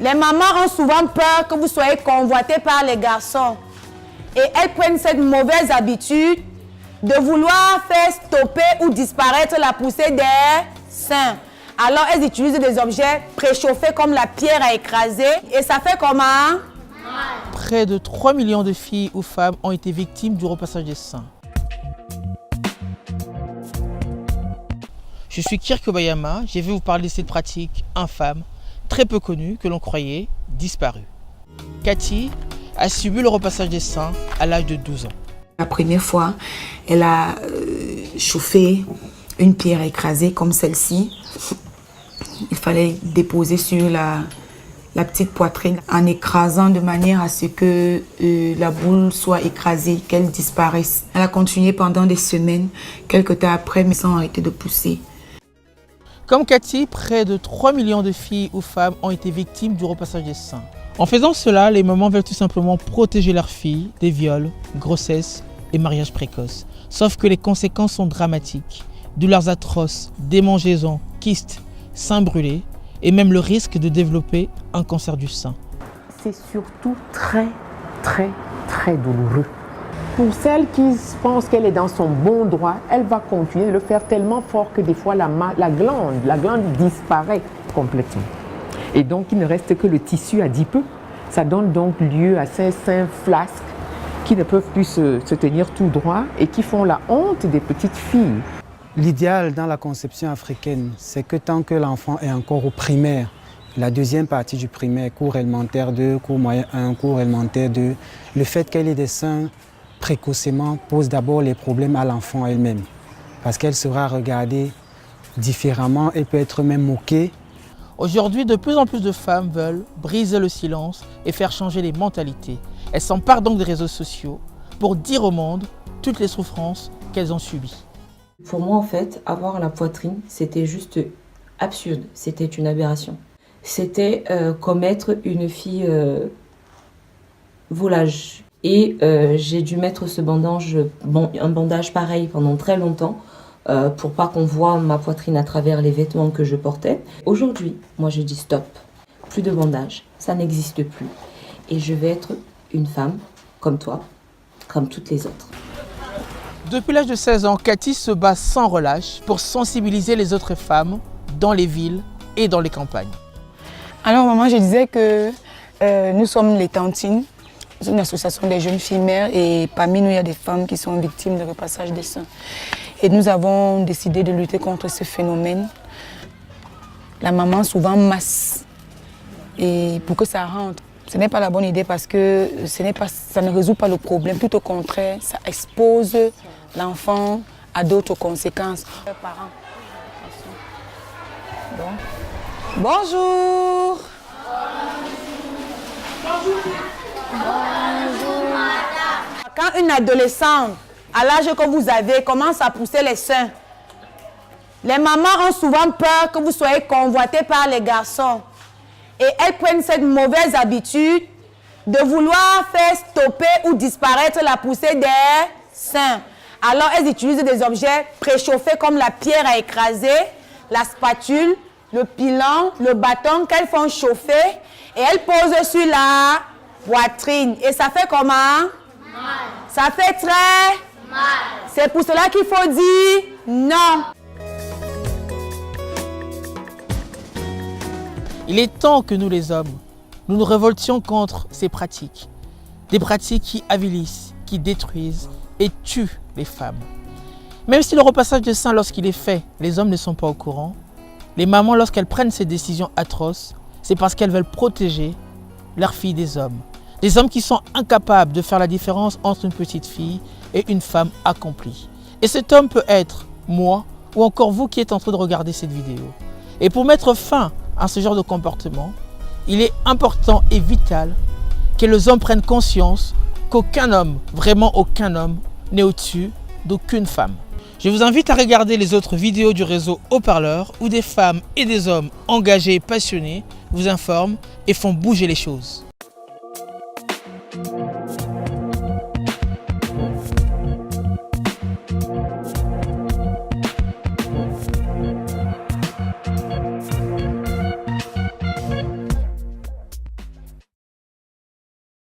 Les mamans ont souvent peur que vous soyez convoité par les garçons. Et elles prennent cette mauvaise habitude de vouloir faire stopper ou disparaître la poussée des seins. Alors elles utilisent des objets préchauffés comme la pierre à écraser. Et ça fait comment? Près de 3 millions de filles ou femmes ont été victimes du repassage des seins. Je suis Kirk Obayama, je vais vous parler de cette pratique infâme, très peu connue, que l'on croyait disparue. Cathy a subi le repassage des seins à l'âge de 12 ans. La première fois, elle a chauffé une pierre écrasée comme celle-ci. Il fallait déposer sur la petite poitrine en écrasant de manière à ce que la boule soit écrasée, qu'elle disparaisse. Elle a continué pendant des semaines. Quelque temps après, mes seins ont arrêté de pousser. Comme Cathy, près de 3 millions de filles ou femmes ont été victimes du repassage des seins. En faisant cela, les mamans veulent tout simplement protéger leurs filles des viols, grossesses et mariages précoces. Sauf que les conséquences sont dramatiques. Douleurs atroces, démangeaisons, kystes, seins brûlés et même le risque de développer un cancer du sein. C'est surtout très douloureux. Pour celle qui pense qu'elle est dans son bon droit, elle va continuer de le faire tellement fort que des fois la glande disparaît complètement. Et donc il ne reste que le tissu adipeux. Ça donne donc lieu à ces seins flasques qui ne peuvent plus se tenir tout droit et qui font la honte des petites filles. L'idéal dans la conception africaine, c'est que tant que l'enfant est encore au primaire, la deuxième partie du primaire, cours élémentaire 2, cours moyen 1, cours élémentaire 2, le fait qu'elle ait des seins précocement pose d'abord les problèmes à l'enfant elle-même. Parce qu'elle sera regardée différemment et peut être même moquée. Aujourd'hui, de plus en plus de femmes veulent briser le silence et faire changer les mentalités. Elles s'emparent donc des réseaux sociaux pour dire au monde toutes les souffrances qu'elles ont subies. Pour moi, en fait, avoir la poitrine, c'était juste absurde. C'était une aberration. C'était comme être une fille volage. Et j'ai dû mettre ce bandage, un bandage pareil pendant très longtemps pour pas qu'on voit ma poitrine à travers les vêtements que je portais. Aujourd'hui, moi je dis stop, plus de bandage, ça n'existe plus. Et je vais être une femme comme toi, comme toutes les autres. Depuis l'âge de 16 ans, Cathy se bat sans relâche pour sensibiliser les autres femmes dans les villes et dans les campagnes. Alors maman, je disais que nous sommes les Tantines, une association des jeunes filles mères, et parmi nous il y a des femmes qui sont victimes de repassage des seins. Et nous avons décidé de lutter contre ce phénomène. La maman souvent masse, et pour que ça rentre. Ce n'est pas la bonne idée parce que ça ne résout pas le problème. Tout au contraire, ça expose l'enfant à d'autres conséquences. Bonjour. Quand une adolescente, à l'âge que vous avez, commence à pousser les seins, les mamans ont souvent peur que vous soyez convoité par les garçons. Et elles prennent cette mauvaise habitude de vouloir faire stopper ou disparaître la poussée des seins. Alors elles utilisent des objets préchauffés comme la pierre à écraser, la spatule, le pilon, le bâton qu'elles font chauffer et elles posent sur la poitrine. Et ça fait comment? Mal. Ça fait très mal. C'est pour cela qu'il faut dire non. Il est temps que nous les hommes, nous nous révoltions contre ces pratiques. Des pratiques qui avilissent, qui détruisent et tuent les femmes. Même si le repassage de seins, lorsqu'il est fait, les hommes ne sont pas au courant, les mamans, lorsqu'elles prennent ces décisions atroces, c'est parce qu'elles veulent protéger leurs filles des hommes. Des hommes qui sont incapables de faire la différence entre une petite fille et une femme accomplie. Et cet homme peut être moi ou encore vous qui êtes en train de regarder cette vidéo. Et pour mettre fin à ce genre de comportement, il est important et vital que les hommes prennent conscience qu'aucun homme, vraiment aucun homme, n'est au-dessus d'aucune femme. Je vous invite à regarder les autres vidéos du réseau Haut-Parleur où des femmes et des hommes engagés et passionnés vous informent et font bouger les choses.